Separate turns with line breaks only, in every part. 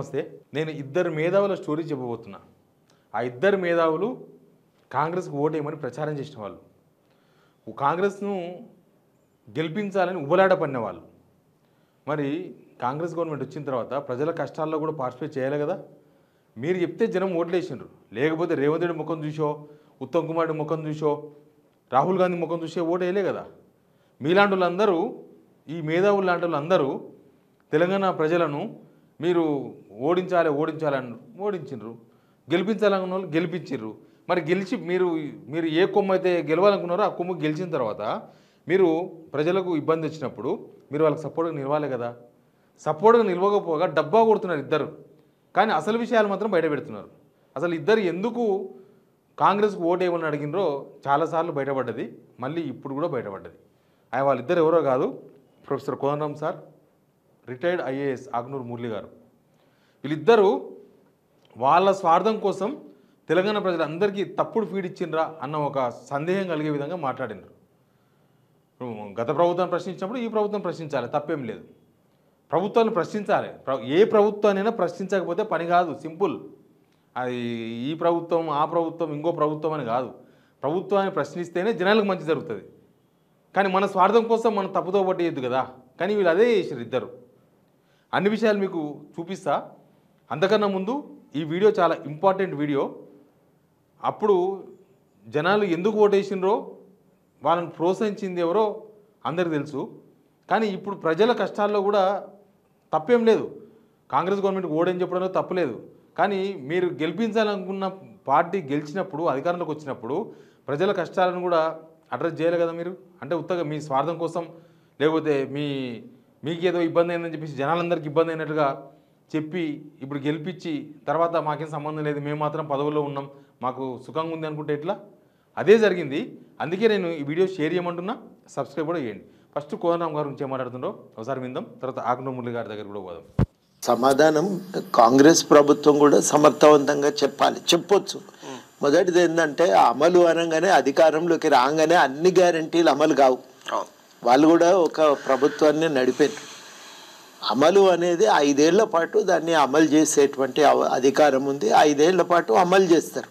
నమస్తే. నేను ఇద్దరు మేధావుల స్టోరీ చెప్పబోతున్నా. ఆ ఇద్దరు మేధావులు కాంగ్రెస్కు ఓటేయమని ప్రచారం చేసిన వాళ్ళు, కాంగ్రెస్ను గెలిపించాలని ఉబలాట పడిన వాళ్ళు. మరి కాంగ్రెస్ గవర్నమెంట్ వచ్చిన తర్వాత ప్రజల కష్టాల్లో కూడా పార్టిసిపేట్ చేయాలి కదా. మీరు చెప్తే జనం ఓట్లేసిండ్రు, లేకపోతే రేవంత్ రెడ్డి ముఖం చూసో, ఉత్తమ్ కుమార్ రెడ్డి ముఖం చూసో, రాహుల్ గాంధీ ముఖం చూసే ఓటు వేయలే కదా. మీలాంటి వాళ్ళందరూ, ఈ మేధావులు లాంటి వాళ్ళందరూ తెలంగాణ ప్రజలను మీరు ఓడించాలని ఓడించిండ్రు, గెలిపించాలనుకున్న వాళ్ళు గెలిపించారు. మరి గెలిచి మీరు ఏ కొమ్ము అయితే గెలవాలనుకున్నారో ఆ కొమ్ము గెలిచిన తర్వాత మీరు ప్రజలకు ఇబ్బంది వచ్చినప్పుడు మీరు వాళ్ళకి సపోర్ట్గా నిలవాలి కదా. సపోర్ట్గా నిలవకపోగా డబ్బా కొడుతున్నారు ఇద్దరు, కానీ అసలు విషయాలు మాత్రం బయట పెడుతున్నారు. అసలు ఇద్దరు ఎందుకు కాంగ్రెస్కు ఓటు వేయమని అడిగినరో చాలాసార్లు బయటపడ్డది, మళ్ళీ ఇప్పుడు కూడా బయటపడ్డది. వాళ్ళిద్దరు ఎవరో కాదు, professor Kodandaram sir, retired IAS Agnuru Murali garu. వీళ్ళిద్దరూ వాళ్ళ స్వార్థం కోసం తెలంగాణ ప్రజలందరికీ తప్పుడు ఫీడ్ ఇచ్చిండ్రా అన్న ఒక సందేహం కలిగే విధంగా మాట్లాడినారు. గత ప్రభుత్వం ప్రశ్నించినప్పుడు ఈ ప్రభుత్వం ప్రశ్నించాలి, తప్పేం లేదు. ప్రభుత్వాన్ని ప్రశ్నించాలి. ఏ ప్రభుత్వాన్నైనా ప్రశ్నించకపోతే పని కాదు, సింపుల్. అది ఈ ప్రభుత్వం ఆ ప్రభుత్వం ఇంకో ప్రభుత్వం అని కాదు. ప్రభుత్వాన్ని ప్రశ్నిస్తేనే జనాలకు మంచి జరుగుతుంది. కానీ మన స్వార్థం కోసం మనం తప్పుతో పట్టేయద్దు కదా. కానీ వీళ్ళు అదే చేసారు ఇద్దరు. అన్ని విషయాలు మీకు చూపిస్తా. అంతకన్నా ముందు ఈ వీడియో చాలా ఇంపార్టెంట్ వీడియో. అప్పుడు జనాలు ఎందుకు ఓటేసినరో, వాళ్ళని ప్రోత్సహించింది ఎవరో అందరికీ తెలుసు. కానీ ఇప్పుడు ప్రజల కష్టాల్లో కూడా తప్పేం లేదు. కాంగ్రెస్ గవర్నమెంట్కి ఓడని చెప్పడంలో తప్పులేదు. కానీ మీరు గెలిపించాలనుకున్న పార్టీ గెలిచినప్పుడు, అధికారంలోకి వచ్చినప్పుడు ప్రజల కష్టాలను కూడా అడ్రస్ చేయాలి కదా మీరు. అంటే ఉత్తగా మీ స్వార్థం కోసం, లేకపోతే మీకేదో ఇబ్బంది అయిందని చెప్పేసి జనాలందరికీ ఇబ్బంది అయినట్టుగా చెప్పి ఇప్పుడు గెలిపించి తర్వాత మాకేం సంబంధం లేదు, మేము మాత్రం పదవుల్లో ఉన్నాం, మాకు సుఖంగా ఉంది అనుకుంటే ఎట్లా? అదే జరిగింది. అందుకే నేను ఈ వీడియో షేర్ చేయమంటున్నా, సబ్స్క్రైబ్ కూడా చేయండి. ఫస్ట్ కోదండరామ్ గారి గురించి ఏం మాట్లాడుతుండో ఒకసారి విందాం, తర్వాత ఆగ్నూరు మురళి గారి దగ్గర కూడా పోదాం.
సమాధానం కాంగ్రెస్ ప్రభుత్వం కూడా సమర్థవంతంగా చెప్పొచ్చు. మొదటిది ఏంటంటే, అమలు అనగానే అధికారంలోకి రాగానే అన్ని గ్యారంటీలు అమలు కావు. వాళ్ళు కూడా ఒక ప్రభుత్వాన్ని నడిపారు. అమలు అనేది 5 ఏళ్ల పాటు దాన్ని అమలు చేసేటువంటి అధికారం ఉంది. 5 ఏళ్ల పాటు అమలు చేస్తారు.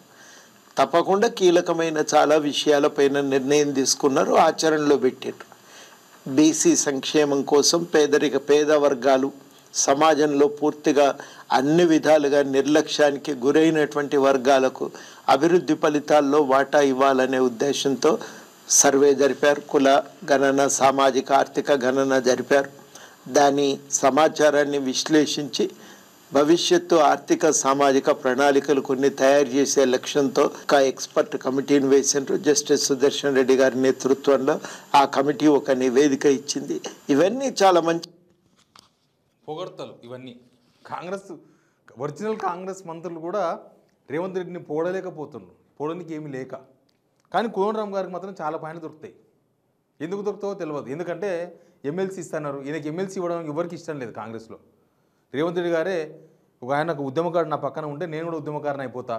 తప్పకుండా కీలకమైన చాలా విషయాలపైన నిర్ణయం తీసుకున్నారు, ఆచరణలో పెట్టారు. బీసీ సంక్షేమం కోసం పేద వర్గాలు, సమాజంలో పూర్తిగా అన్ని విధాలుగా నిర్లక్ష్యానికి గురైనటువంటి వర్గాలకు అభివృద్ధి ఫలితాల్లో వాటా ఇవ్వాలనే ఉద్దేశంతో సర్వే జరిపారు. కుల గణన, సామాజిక ఆర్థిక గణన జరిపారు. దాని సమాచారాన్ని విశ్లేషించి భవిష్యత్తు ఆర్థిక సామాజిక ప్రణాళికలు కొన్ని తయారు చేసే లక్ష్యంతో ఒక ఎక్స్పర్ట్ కమిటీని వేసినారు. జస్టిస్ సుదర్శన్ రెడ్డి గారి నేతృత్వంలో ఆ కమిటీ ఒక నివేదిక ఇచ్చింది. ఇవన్నీ చాలా మంచి
పొగడ్తలు. ఇవన్నీ ఒరిజినల్ కాంగ్రెస్ మంత్రులు కూడా రేవంత్ రెడ్డిని పోడలేకపోతున్నారు, పోవడానికి ఏమీ లేక. కానీ కోదండరామ్ గారికి మాత్రం చాలా పైన దొరుకుతాయి. ఎందుకు దొరుకుతావో తెలియదు. ఎందుకంటే ఎమ్మెల్సీ ఇస్తున్నారు, ఈయనకి ఎమ్మెల్సీ ఇవ్వడం ఎవరికి ఇష్టం లేదు కాంగ్రెస్లో. రేవంత్ రెడ్డి గారే ఒక ఉద్యమకారుడు నా పక్కన ఉంటే నేను కూడా ఉద్యమకారుని అయిపోతా,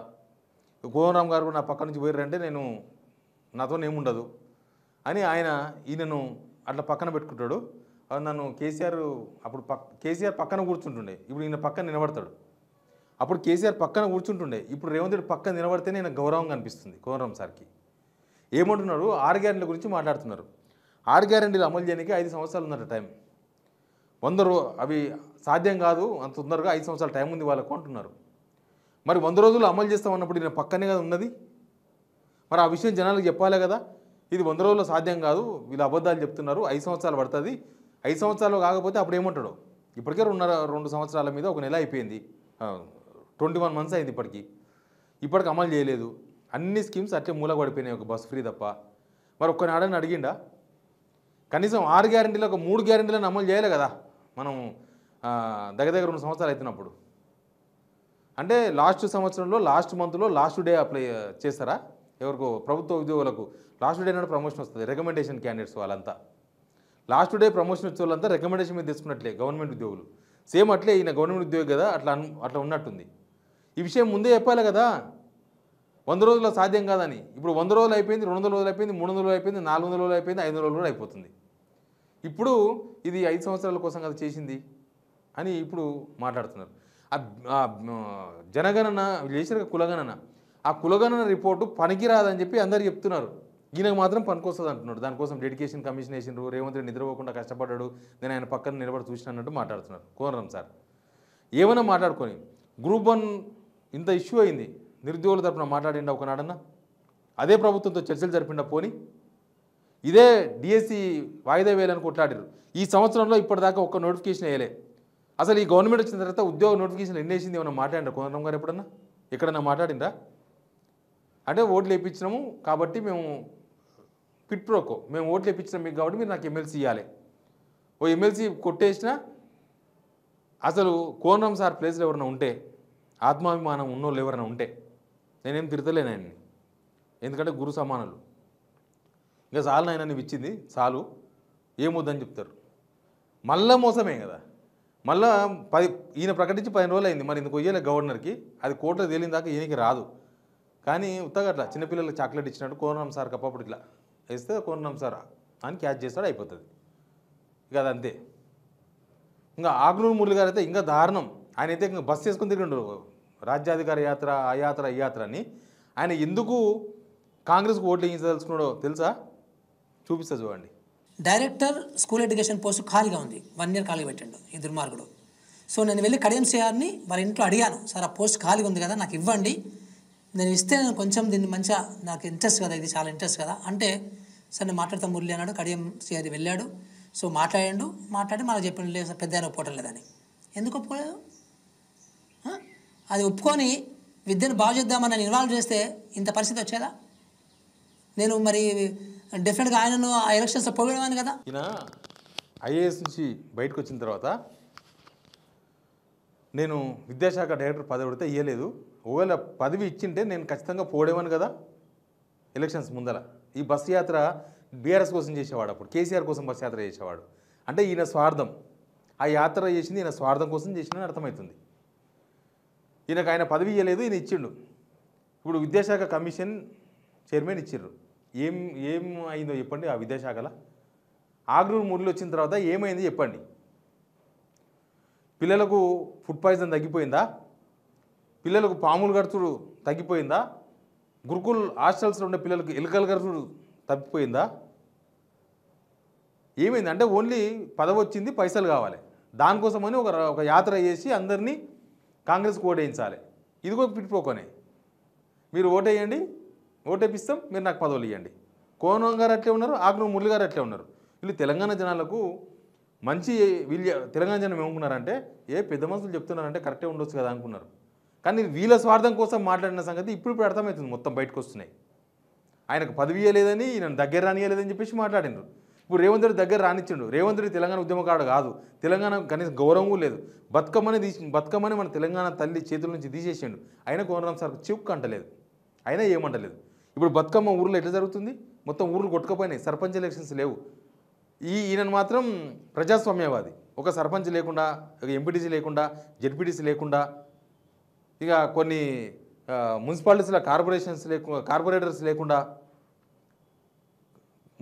కోదండరామ్ గారు కూడా నా పక్క నుంచి పోయారంటే నాతో ఏముండదు అని ఈయనను అట్లా పక్కన పెట్టుకుంటాడు. నన్ను కేసీఆర్ పక్కన కూర్చుంటుండే, ఇప్పుడు ఈయన పక్కన నిలబడతాడు. అప్పుడు కేసీఆర్ పక్కన కూర్చుంటుండే, ఇప్పుడు రేవంత్ రెడ్డి పక్కన నిలబడితేనే ఈయన గౌరవంగా అనిపిస్తుంది కోదండరామ్ సార్కి. ఏమంటున్నారు? 6 గ్యారెంటీల గురించి మాట్లాడుతున్నారు. 6 గ్యారెంటీలు అమలు చేయడానికి 5 సంవత్సరాలు ఉన్నట్టు టైం. అవి సాధ్యం కాదు, అంత తొందరగా 5 సంవత్సరాల టైం ఉంది వాళ్ళకు అంటున్నారు. మరి 100 రోజులు అమలు చేస్తామన్నప్పుడు ఈయన పక్కనే కదా ఉన్నది. మరి ఆ విషయం జనాలకు చెప్పాలి కదా. ఇది 100 రోజుల్లో సాధ్యం కాదు, వీళ్ళు అబద్ధాలు చెప్తున్నారు, 5 సంవత్సరాలు పడుతుంది. 5 సంవత్సరాలు కాకపోతే అప్పుడు ఏమంటాడు? ఇప్పటికే 2 సంవత్సరాల మీద ఒక నెల అయిపోయింది, 21 మంత్స్ అయింది. ఇప్పటికి అమలు చేయలేదు. అన్ని స్కీమ్స్ అట్లే మూల పడిపోయినాయి, ఒక బస్ ఫ్రీ తప్ప. మరి ఒక్కనాడని అడిగిండా? కనీసం 6 గ్యారెంటీలు ఒక 3 గ్యారెంటీలను అమలు చేయాలి కదా. మనం దగ్గర 2 సంవత్సరాలు అవుతున్నప్పుడు. అంటే లాస్ట్ సంవత్సరంలో లాస్ట్ మంత్లో లాస్ట్ డే అప్లై చేస్తారా? ఎవరికో ప్రభుత్వ ఉద్యోగులకు లాస్ట్ డే నాడు ప్రమోషన్ వస్తుంది. రికమెండేషన్ క్యాండిడేట్స్ వాళ్ళంతా లాస్ట్ డే ప్రమోషన్ వచ్చే వాళ్ళంతా రికమెండేషన్ మీద తీసుకున్నట్లే గవర్నమెంట్ ఉద్యోగులు. సేమ్ అట్లే ఈయన గవర్నమెంట్ ఉద్యోగి కదా, అట్లా ఉన్నట్టుంది. ఈ విషయం ముందే చెప్పాలి కదా. 100 రోజుల్లో సాధ్యం కాదని. ఇప్పుడు 100 రోజులు అయిపోయింది, 200 రోజులు అయిపోయింది, 300 రోజులు అయిపోయింది, 400 రోజులు అయిపోయింది, 500 రోజులు కూడా అయిపోతుంది. ఇప్పుడు ఇది 5 సంవత్సరాల కోసం కదా చేసింది అని ఇప్పుడు మాట్లాడుతున్నారు. జనగణన చేసిన కులగణన, ఆ కులగణన రిపోర్టు పనికిరాదని చెప్పి అందరు చెప్తున్నారు. ఈయనకు మాత్రం పనికొస్తుంది అంటున్నాడు. దానికోసం డెడికేషన్ కమిషన్ వేసిండ్రు, రేవంత్ రెడ్డి నిద్రపోకుండా కష్టపడ్డాడు, నేను ఆయన పక్కన నిలబడి చూసినట్టు మాట్లాడుతున్నారు. కోనరం సార్ ఏమైనా మాట్లాడుకొని గ్రూప్ 1 ఇంత ఇష్యూ అయింది, నిరుద్యోగుల తరపున మాట్లాడిండా ఒకనాడన్నా? అదే ప్రభుత్వంతో చర్చలు జరిపిండా? పోని ఇదే డిఎస్సి వాయిదా వేయాలని కొట్లాడారు. ఈ సంవత్సరంలో ఇప్పటిదాకా ఒక్క నోటిఫికేషన్ వేయలే. అసలు ఈ గవర్నమెంట్ వచ్చిన తర్వాత ఉద్యోగ నోటిఫికేషన్ ఎన్ని వేసింది ఏమన్నా మాట్లాడిండ్రా కోనరం గారు? ఎప్పుడన్నా ఎక్కడన్నా మాట్లాడిండ్రా? అంటే ఓట్లు వేయించినాము కాబట్టి మేము పిట్ ప్రోకో, మేము ఓట్లు వేయించినాం మీకు కాబట్టి మీరు నాకు ఎమ్మెల్సీ ఇవ్వాలి. ఓ ఎమ్మెల్సీ కొట్టేసినా అసలు కోనరం సార్ ప్లేస్లో ఎవరైనా ఉంటే, ఆత్మాభిమానం ఉన్నోళ్ళు ఎవరైనా ఉంటే, నేనేం తిడతలేను ఆయన్ని, ఎందుకంటే గురు సమానులు. ఇంకా చాలు ఆయన నువ్వు ఇచ్చింది చాలు, ఏమొద్దని చెప్తారు. మళ్ళా మోసమే కదా. మళ్ళా ఈయన ప్రకటించి 10 రోజులు అయింది, మరి ఇందుకు ఇయ్యలే గవర్నర్కి. అది కోర్టులో తేలిన దాకా ఈయనకి రాదు. కానీ ఉత్తగా అట్లా చిన్నపిల్లలకు చాక్లెట్ ఇచ్చినట్టు కోనరం సార్ కప్పప్పుడు ఇట్లా వేస్తే కోనరం సార్ అని క్యాచ్ చేస్తాడు, అయిపోతుంది. ఇక అదంతే. ఇంకా ఆగ్నూరు మురళి గారు అయితే ఇంకా దారుణం. ఆయన అయితే ఇంకా బస్సు చేసుకుని తిరిగిండు, రాజ్యాధికార యాత్ర, ఆ యాత్ర ఈ యాత్ర అని. ఆయన ఎందుకు కాంగ్రెస్కు ఓట్లు వేయించదలుచుకున్నాడో తెలుసా? చూపిస్తా చూడండి.
డైరెక్టర్ స్కూల్ ఎడ్యుకేషన్ పోస్ట్ ఖాళీగా ఉంది, 1 ఇయర్ ఖాళీ పెట్టండు ఈ దుర్మార్గుడు. సో నేను వెళ్ళి కడియం సిఆర్ని వారి ఇంట్లో అడిగాను, సార్ ఆ పోస్ట్ ఖాళీగా ఉంది కదా, నాకు ఇవ్వండి, నేను ఇస్తే నేను కొంచెం దీన్ని మంచిగా, నాకు ఇంట్రెస్ట్ కదా, ఇది చాలా ఇంట్రెస్ట్ కదా అంటే, సార్ నేను మాట్లాడతాను మురళి అన్నాడు. కడియం సిఆర్ వెళ్ళాడు. సో మాట్లాడి మనకు చెప్పండి, లేదు సార్ పెద్ద ఆయన ఒప్పుకోవటం లేదని. ఎందుకు ఒప్పుకోలేదు? అది ఒప్పుకొని విద్యను బాగు చేద్దామని నన్ను ఇన్వాల్వ్ చేస్తే ఇంత పరిస్థితి వచ్చేదా? నేను మరి డెఫినెట్గా ఆయనను ఆ ఎలక్షన్స్లో పోగొడవాను కదా.
ఈయన ఐఏఎస్ నుంచి బయటకు వచ్చిన తర్వాత నేను విద్యాశాఖ డైరెక్టర్ పదవి పడితే ఇవ్వలేదు, ఒకవేళ పదవి ఇచ్చింటే నేను ఖచ్చితంగా పోడేవాను కదా ఎలక్షన్స్ ముందర. ఈ బస్సు యాత్ర బీఆర్ఎస్ కోసం చేసేవాడు, అప్పుడు కేసీఆర్ కోసం బస్సు యాత్ర చేసేవాడు. అంటే ఈయన స్వార్థం, ఆ యాత్ర చేసింది ఈయన స్వార్థం కోసం చేసిందని అర్థమవుతుంది. ఈయనకు ఆయన పదవి ఇవ్వలేదు, ఈయన ఇచ్చిండు. ఇప్పుడు విద్యాశాఖ కమిషన్ చైర్మన్ ఇచ్చిర్రు. ఏం అయిందో చెప్పండి ఆ విద్యాశాఖలో. ఆగ్నూరు మురళి వచ్చిన తర్వాత ఏమైంది చెప్పండి. పిల్లలకు ఫుడ్ పాయిజన్ తగ్గిపోయిందా? పిల్లలకు పాములు గడుచుడు తగ్గిపోయిందా? గురుకుల్ హాస్టల్స్లో ఉండే పిల్లలకు ఎలుకలు గడుచుడు తప్పిపోయిందా? ఏమైంది అంటే ఓన్లీ పదవి వచ్చింది, పైసలు కావాలి, దానికోసమని ఒక యాత్ర చేసి అందరినీ కాంగ్రెస్కి ఓటేయించాలి. ఇది కూడా పిట్టుకోకనే. మీరు ఓటేయండి, ఓటేపిస్తాం, మీరు నాకు పదవులు ఇవ్వండి. కోనరం గారు అట్లే ఉన్నారు, ఆగ్నూరు మురళి గారు అట్లే ఉన్నారు. వీళ్ళు తెలంగాణ జనాలకు మంచి తెలంగాణ జనం ఏమనుకున్నారంటే, పెద్ద మనుషులు చెప్తున్నారంటే కరెక్టే ఉండొచ్చు కదా అనుకున్నారు. కానీ వీళ్ళ స్వార్థం కోసం మాట్లాడిన సంగతి ఇప్పుడు అర్థమవుతుంది, మొత్తం బయటకు వస్తున్నాయి. ఆయనకు పదవి ఇవ్వలేదని, ఈయన దగ్గర రానియలేదని చెప్పేసి మాట్లాడినారు. ఇప్పుడు రేవంత్ రెడ్డి దగ్గర రానిచ్చిండు. రేవంత్ రెడ్డి తెలంగాణ ఉద్యమకారుడు కాదు, తెలంగాణ కనీసం గౌరవం లేదు. బతుకమ్మని మన తెలంగాణ తల్లి చేతుల నుంచి తీసేసిండు. అయినా కోనరం సార్ చిక్కు అంటలేదు, అయినా ఏమంటలేదు. ఇప్పుడు బతుకమ్మ ఊర్లో ఎట్లా జరుగుతుంది? మొత్తం ఊర్లు కొట్టుకపోయినాయి, సర్పంచ్ ఎలక్షన్స్ లేవు. ఈయన మాత్రం ప్రజాస్వామ్యవాది. ఒక సర్పంచ్ లేకుండా, ఒక ఎంపీటీసీ లేకుండా, జెడ్పీటీసీ లేకుండా, ఇక కొన్ని మున్సిపాలిటీస్లో కార్పొరేటర్స్ లేకుండా,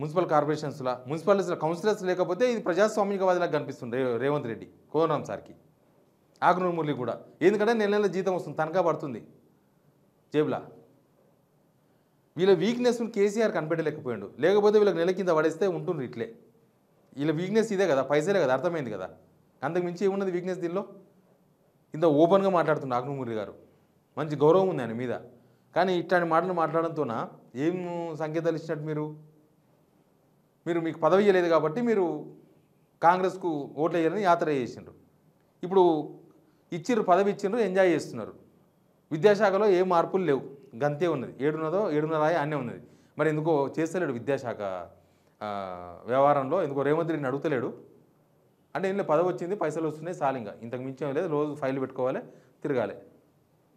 మున్సిపాలిటీస్లో కౌన్సిలర్స్ లేకపోతే ఇది ప్రజాస్వామికవాదిలాగా కనిపిస్తుంది రేవంత్ రెడ్డి కోనరం సార్కి. ఆగ్నూరు మురళి కూడా. ఎందుకంటే నెల జీతం వస్తుంది, తనఖా పడుతుంది జేబులా. వీళ్ళ వీక్నెస్ను కేసీఆర్ కనిపెట్టలేకపోయాడు. లేకపోతే వీళ్ళకి నెల కింద పడేస్తే ఉంటుండ్రు ఇట్లే. వీళ్ళ వీక్నెస్ ఇదే కదా, పైసలే కదా, అర్థమైంది కదా. అంతకు మించి ఏమున్నది వీక్నెస్ దీనిలో? ఇంత ఓపెన్గా మాట్లాడుతుంది ఆగ్నూరు మురళి గారు, మంచి గౌరవం ఉంది ఆయన మీద. కానీ ఇట్లాంటి మాటలు మాట్లాడడంతోన ఏం సంకేతాలు ఇచ్చినట్టు? మీకు పదవి ఇవ్వలేదు కాబట్టి మీరు కాంగ్రెస్కు ఓట్లు వేయాలని యాత్ర చేసిండ్రు. ఇప్పుడు ఇచ్చిర్రు, పదవి ఇచ్చిండ్రు, ఎంజాయ్ చేస్తున్నారు. విద్యాశాఖలో ఏ మార్పులు లేవు, గంతే ఉన్నది. 7.5 అన్నీ ఉన్నది. మరి ఎందుకో చేస్తలేడు విద్యాశాఖ వ్యవహారంలో, ఎందుకో రేవంత్ రెడ్డిని అడుగుతలేడు. అంటే ఇంట్లో పదవి వచ్చింది, పైసలు వస్తున్నాయి, సాలింగా ఇంతకు మించి లేదు. రోజు ఫైల్ పెట్టుకోవాలి, తిరగాలి,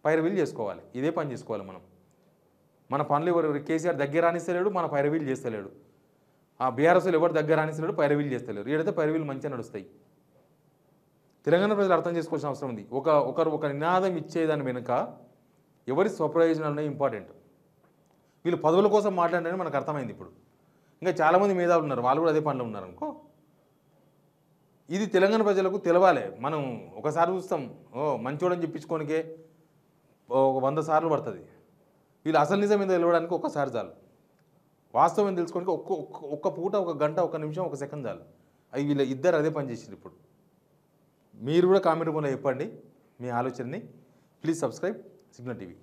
పైరవీలు చేసుకోవాలి. ఇదే పని చేసుకోవాలి మనం. మన పనులు ఎవరు కేసీఆర్ దగ్గర రానిస్తలేడు, మన పైరవీలు చేస్తలేడు. ఆ బీఆర్ఎస్లు ఎవరు దగ్గర రానిస్తలేడు, పైరవీలు చేస్తలేరు. ఏడైతే పైరవీలు మంచిగా నడుస్తాయి. తెలంగాణ ప్రజలు అర్థం చేసుకోవాల్సిన అవసరం ఉంది. ఒక నినాదం ఇచ్చేదాని వెనుక ఎవరి స్వప్రయోజనాలు ఉన్నాయి ఇంపార్టెంట్. వీళ్ళు పదవుల కోసం మాట్లాడారని మనకు అర్థమైంది. ఇప్పుడు ఇంకా చాలామంది మేధావులు ఉన్నారు, వాళ్ళు కూడా అదే పనిలో ఉన్నారు అనుకో. ఇది తెలంగాణ ప్రజలకు తెలవాలి. మనం ఒకసారి చూస్తాం, మంచోడని చెప్పించుకోనికే 100 సార్లు పడుతుంది. వీళ్ళు అసలు నిజం ఏదో తెలవడానికి ఒక్కసారి చాలు. వాస్తవం తెలుసుకోవడానికి ఒక్క పూట, 1 గంట, 1 నిమిషం, 1 సెకండ్ చాలు. అవి వీళ్ళ ఇద్దరు అదే పని చేసింది. ఇప్పుడు మీరు కూడా కామెంట్ రూపంలో చెప్పండి మీ ఆలోచనని. Please subscribe signal TV.